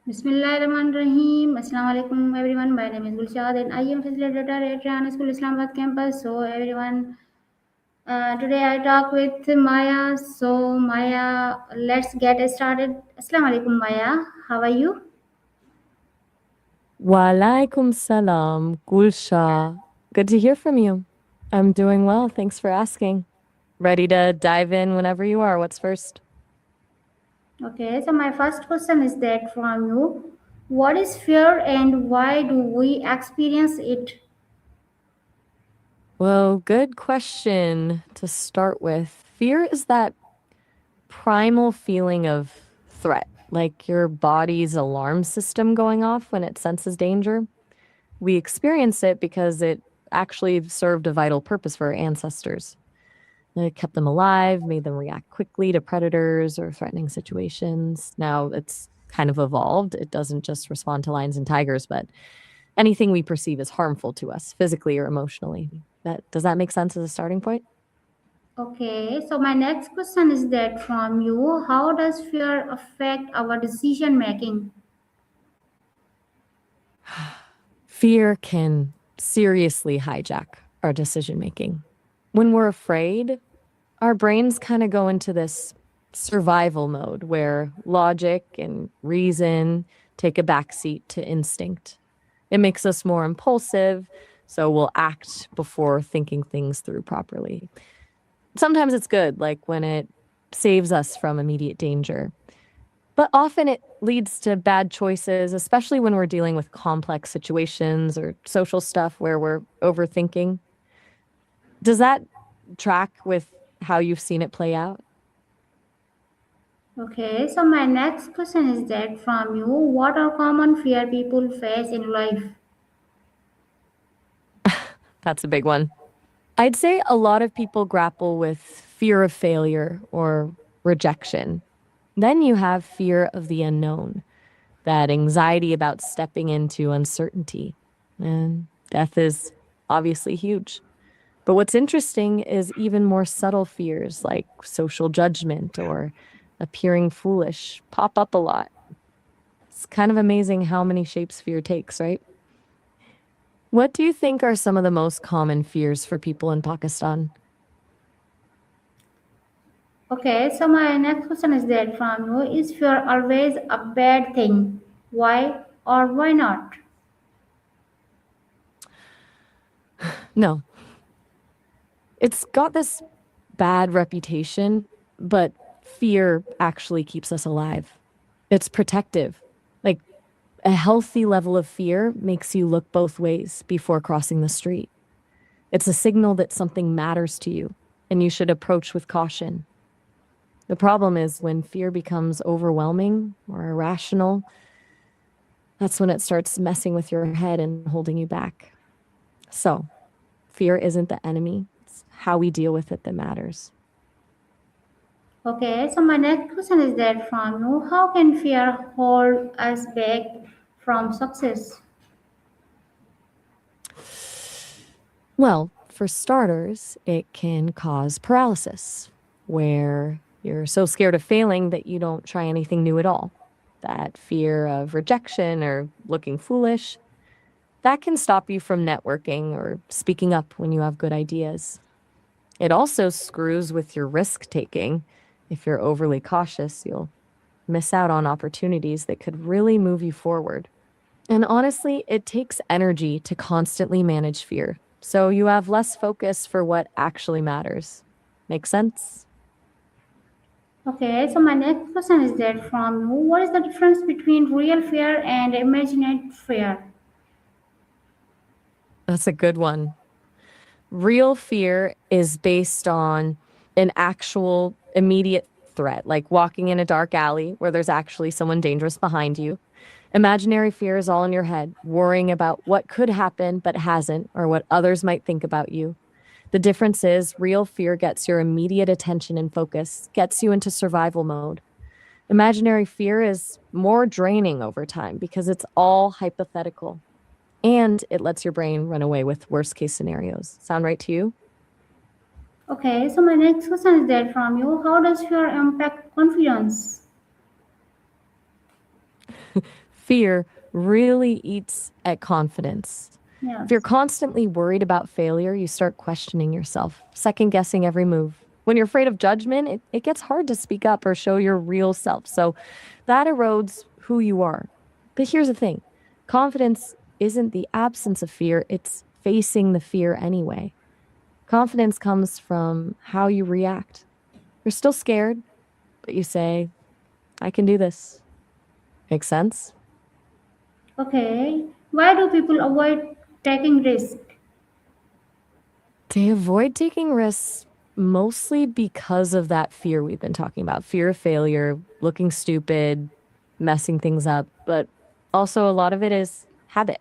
Bismillahirrahmanirrahim. Assalamu alaikum everyone. My name is Gulshad and I am facilitator at Rana School Islamabad campus. So everyone, today I talk with Maya. So Maya, let's get started. Assalamu alaikum Maya. How are you? Walaikum salam, Gulsha. Good to hear from you. I'm doing well. Thanks for asking. Ready to dive in whenever you are. What's first? Okay. So my first question is that from you, what is fear and why do we experience it? Well, good question to start with. Fear is that primal feeling of threat, like your body's alarm system going off when it senses danger. We experience it because it actually served a vital purpose for our ancestors. It kept them alive, made them react quickly to predators or threatening situations. Now it's kind of evolved. It doesn't just respond to lions and tigers, but anything we perceive as harmful to us, physically or emotionally. Does that make sense as a starting point? Okay, so my next question is that from you, how does fear affect our decision making? Fear can seriously hijack our decision making. When we're afraid, our brains kind of go into this survival mode where logic and reason take a backseat to instinct. It makes us more impulsive, so we'll act before thinking things through properly. Sometimes it's good, like when it saves us from immediate danger. But often it leads to bad choices, especially when we're dealing with complex situations or social stuff where we're overthinking. Does that track with how you've seen it play out? Okay, so my next question is that from you, what are common fear people face in life? That's a big one. I'd say a lot of people grapple with fear of failure or rejection. Then you have fear of the unknown, that anxiety about stepping into uncertainty. And death is obviously huge. But what's interesting is even more subtle fears like social judgment or appearing foolish pop up a lot. It's kind of amazing how many shapes fear takes, right? What do you think are some of the most common fears for people in Pakistan? Okay, so my next question is that from you, is fear always a bad thing? Why or why not? No, it's got this bad reputation, but fear actually keeps us alive. It's protective. Like a healthy level of fear makes you look both ways before crossing the street. It's a signal that something matters to you and you should approach with caution. The problem is when fear becomes overwhelming or irrational, that's when it starts messing with your head and holding you back. So, fear isn't the enemy, it's how we deal with it that matters. Okay, so my next question is that from you, how can fear hold us back from success? Well, for starters, it can cause paralysis, where you're so scared of failing that you don't try anything new at all. That fear of rejection or looking foolish, that can stop you from networking or speaking up when you have good ideas. It also screws with your risk taking. If you're overly cautious, you'll miss out on opportunities that could really move you forward. And honestly, it takes energy to constantly manage fear. So you have less focus for what actually matters. Make sense? Okay, so my next question is that from you, what is the difference between real fear and imagined fear? That's a good one. Real fear is based on an actual immediate threat, like walking in a dark alley where there's actually someone dangerous behind you. Imaginary fear is all in your head, worrying about what could happen but hasn't, or what others might think about you. The difference is real fear gets your immediate attention and focus, gets you into survival mode. Imaginary fear is more draining over time because it's all hypothetical and it lets your brain run away with worst case scenarios. Sound right to you? Okay, so my next question is that from you, how does fear impact confidence? Fear really eats at confidence. If you're Yes. constantly worried about failure, you start questioning yourself, second guessing every move. When you're afraid of judgment, it gets hard to speak up or show your real self. So that erodes who you are. But here's the thing, confidence isn't the absence of fear, it's facing the fear anyway. Confidence comes from how you react. You're still scared, but you say, I can do this. Make sense? Okay. Why do people avoid taking risk? They avoid taking risks mostly because of that fear we've been talking about, fear of failure, looking stupid, messing things up. But also, a lot of it is habit.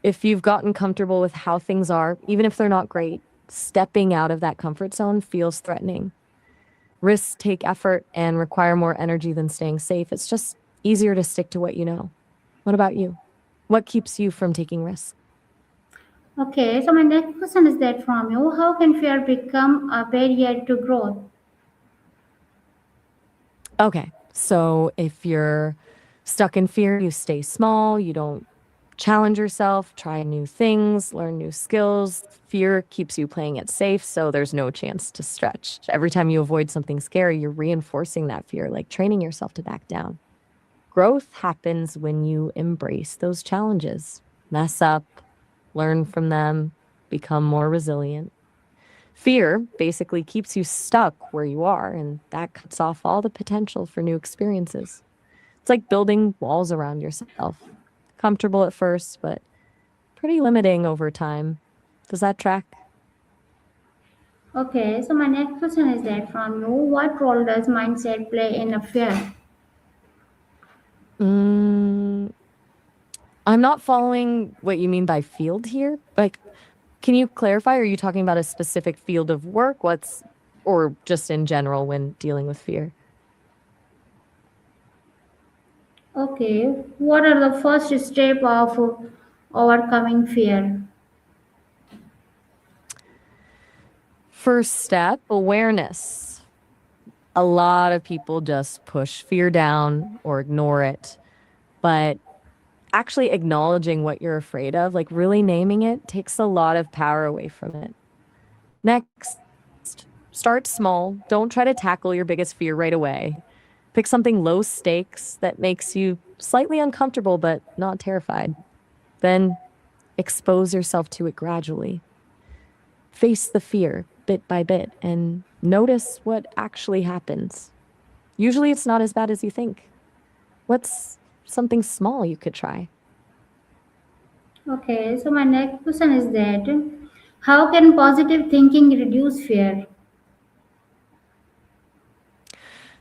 If you've gotten comfortable with how things are, even if they're not great, stepping out of that comfort zone feels threatening. Risks take effort and require more energy than staying safe. It's just easier to stick to what you know. What about you? What keeps you from taking risks? Okay, so my next question is that from you, how can fear become a barrier to growth? Okay. So if you're stuck in fear, you stay small, you don't challenge yourself, try new things, learn new skills. Fear keeps you playing it safe, so there's no chance to stretch. Every time you avoid something scary, you're reinforcing that fear, like training yourself to back down. Growth happens when you embrace those challenges, mess up, learn from them, become more resilient. Fear basically keeps you stuck where you are, and that cuts off all the potential for new experiences. It's like building walls around yourself. Comfortable at first, but pretty limiting over time. Does that track? Okay, so my next question is that from you, what role does mindset play in a fear? Mm, I'm not following what you mean by field here. Like, can you clarify? Are you talking about a specific field of work? Or just in general when dealing with fear? Okay, what are the first step of overcoming fear? First step, awareness. A lot of people just push fear down or ignore it. But actually acknowledging what you're afraid of, like really naming it, takes a lot of power away from it. Next, start small. Don't try to tackle your biggest fear right away. Pick something low stakes that makes you slightly uncomfortable but not terrified. Then expose yourself to it gradually. Face the fear bit by bit and notice what actually happens. Usually it's not as bad as you think. What's something small you could try? Okay, so my next question is that how can positive thinking reduce fear?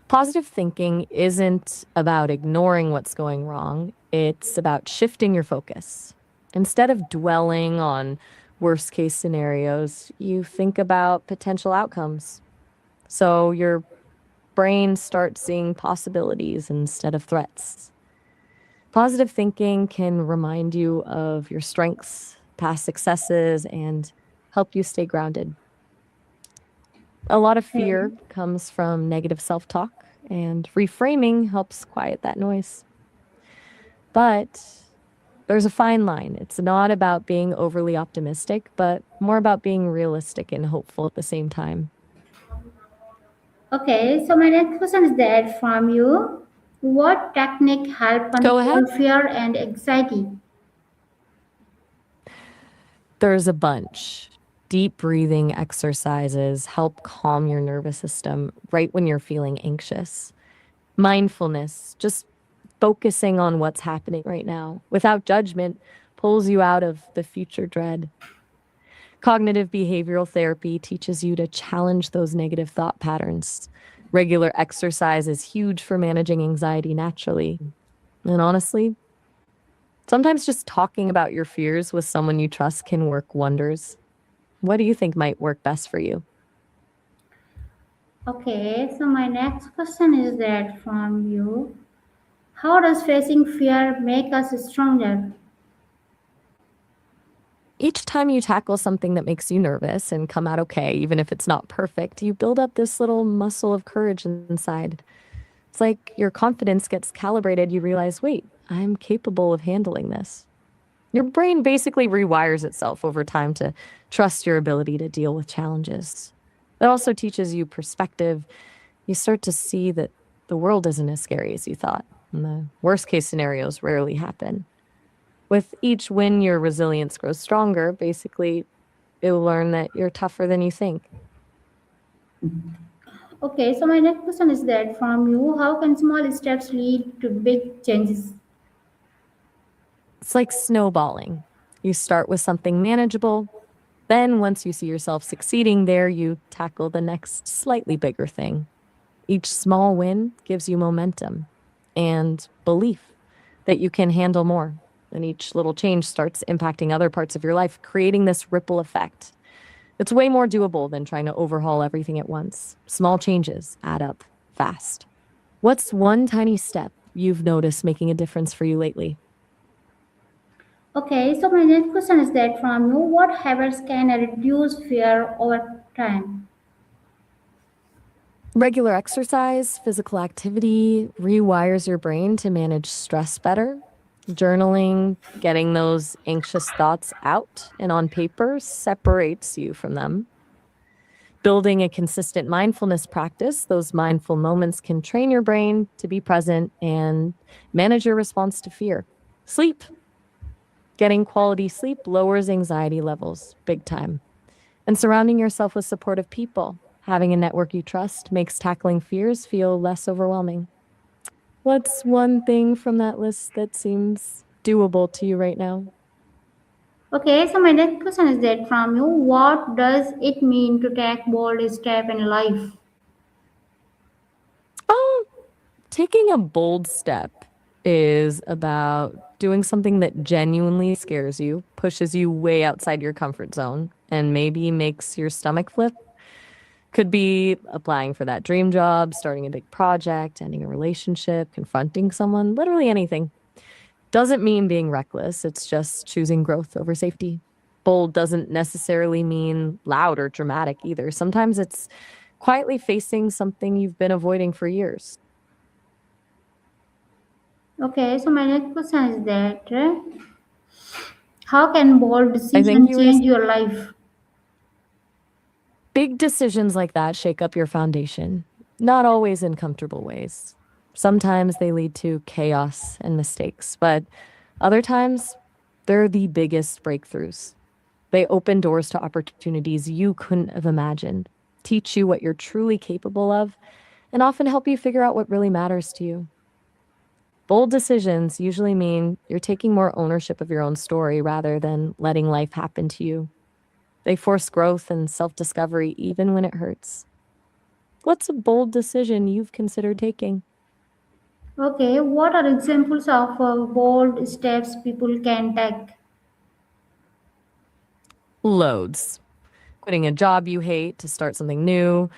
Positive thinking isn't about ignoring what's going wrong, it's about shifting your focus. Instead of dwelling on worst case scenarios, you think about potential outcomes. So your brain starts seeing possibilities instead of threats. Positive thinking can remind you of your strengths, past successes, and help you stay grounded. A lot of Okay. fear comes from negative self talk, and reframing helps quiet that noise. But there's a fine line. It's not about being overly optimistic, but more about being realistic and hopeful at the same time. Okay, so my next question is that from you, what technique help Go ahead. control fear and anxiety? There's a bunch. Deep breathing exercises help calm your nervous system right when you're feeling anxious. Mindfulness, just focusing on what's happening right now without judgment, pulls you out of the future dread. Cognitive behavioral therapy teaches you to challenge those negative thought patterns. Regular exercise is huge for managing anxiety naturally. And honestly, sometimes just talking about your fears with someone you trust can work wonders. What do you think might work best for you? Okay, so my next question is that from you, how does facing fear make us stronger? Each time you tackle something that makes you nervous and come out okay, even if it's not perfect, you build up this little muscle of courage inside. It's like your confidence gets calibrated. You realize, wait, I'm capable of handling this. Your brain basically rewires itself over time to trust your ability to deal with challenges. It also teaches you perspective. You start to see that the world isn't as scary as you thought, and the worst case scenarios rarely happen. With each win, your resilience grows stronger. Basically, you'll learn that you're tougher than you think. Okay, so my next question is that from you, how can small steps lead to big changes? It's like snowballing. You start with something manageable. Then, once you see yourself succeeding there, you tackle the next slightly bigger thing. Each small win gives you momentum and belief that you can handle more. And each little change starts impacting other parts of your life, creating this ripple effect. It's way more doable than trying to overhaul everything at once. Small changes add up fast. What's one tiny step you've noticed making a difference for you lately? Okay, so my next question is that from you, what habits can reduce fear over time? Regular exercise, physical activity rewires your brain to manage stress better. Journaling, getting those anxious thoughts out and on paper separates you from them. Building a consistent mindfulness practice, those mindful moments can train your brain to be present and manage your response to fear. Sleep, getting quality sleep lowers anxiety levels big time. And surrounding yourself with supportive people, having a network you trust, makes tackling fears feel less overwhelming. What's one thing from that list that seems doable to you right now? Okay, so my next question is that from you, what does it mean to take bold step in life? Oh, taking a bold step is about doing something that genuinely scares you, pushes you way outside your comfort zone, and maybe makes your stomach flip. Could be applying for that dream job, starting a big project, ending a relationship, confronting someone, literally anything. Doesn't mean being reckless, it's just choosing growth over safety. Bold doesn't necessarily mean loud or dramatic either. Sometimes it's quietly facing something you've been avoiding for years. Okay, so my next question is that how can bold I think decision you were change your life? Big decisions like that shake up your foundation, not always in comfortable ways. Sometimes they lead to chaos and mistakes, but other times they're the biggest breakthroughs. They open doors to opportunities you couldn't have imagined, teach you what you're truly capable of, and often help you figure out what really matters to you. Bold decisions usually mean you're taking more ownership of your own story rather than letting life happen to you. They force growth and self discovery even when it hurts. What's a bold decision you've considered taking? Okay, what are examples of bold steps people can take? Loads. Quitting a job you hate to start something new,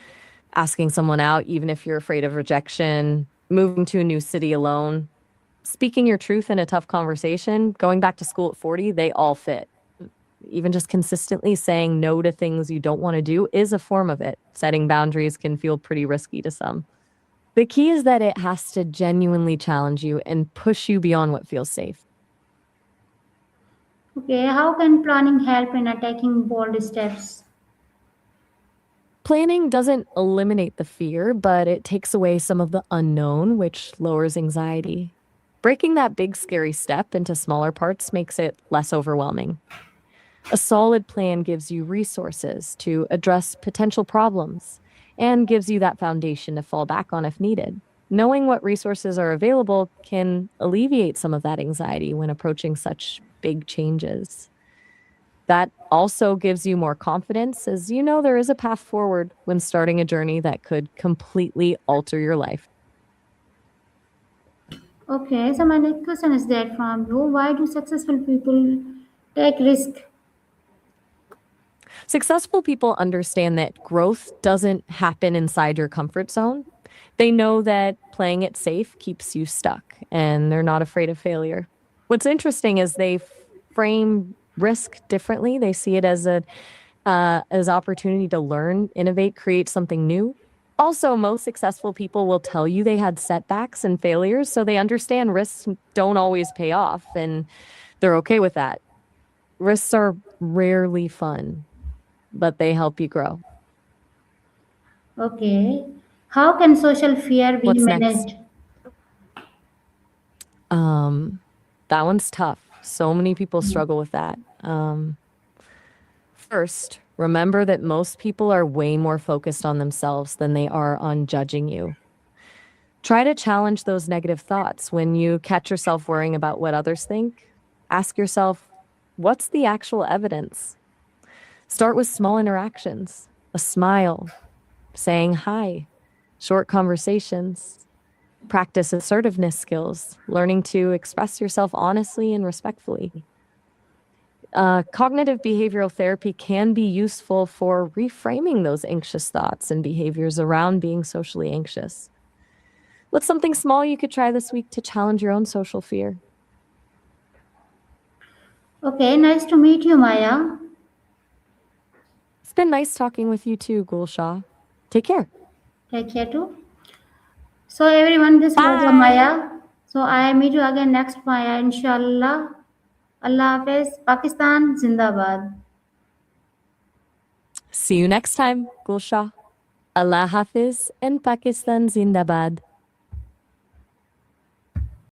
asking someone out even if you're afraid of rejection, moving to a new city alone, speaking your truth in a tough conversation, going back to school at 40, they all fit. Even just consistently saying no to things you don't want to do is a form of it. Setting boundaries can feel pretty risky to some. The key is that it has to genuinely challenge you and push you beyond what feels safe. Okay, how can planning help in taking bold steps? Planning doesn't eliminate the fear, but it takes away some of the unknown, which lowers anxiety. Breaking that big, scary step into smaller parts makes it less overwhelming. A solid plan gives you resources to address potential problems and gives you that foundation to fall back on if needed. Knowing what resources are available can alleviate some of that anxiety when approaching such big changes. That also gives you more confidence as you know there is a path forward when starting a journey that could completely alter your life. Okay, so my next question is that from you, why do successful people take risk? Successful people understand that growth doesn't happen inside your comfort zone. They know that playing it safe keeps you stuck and they're not afraid of failure. What's interesting is they frame risk differently. They see it as a as opportunity to learn, innovate, create something new. Also, most successful people will tell you they had setbacks and failures, so they understand risks don't always pay off, and they're okay with that. Risks are rarely fun, but they help you grow. Okay. How can social fear be What's next? managed? That one's tough. So many people struggle with that. First, remember that most people are way more focused on themselves than they are on judging you. Try to challenge those negative thoughts. When you catch yourself worrying about what others think, ask yourself, what's the actual evidence? Start with small interactions, a smile, saying hi, short conversations. Practice assertiveness skills, learning to express yourself honestly and respectfully. Cognitive behavioral therapy can be useful for reframing those anxious thoughts and behaviors around being socially anxious. What's something small you could try this week to challenge your own social fear? Okay, nice to meet you, Maya. It's been nice talking with you too, Gulsha. Take care. Take care too. So everyone, this was a Bye. Maya. So I meet you again next Maya, inshallah. Allah Hafiz, Pakistan, Zindabad. See you next time, Gulsha. Allah Hafiz and Pakistan Zindabad.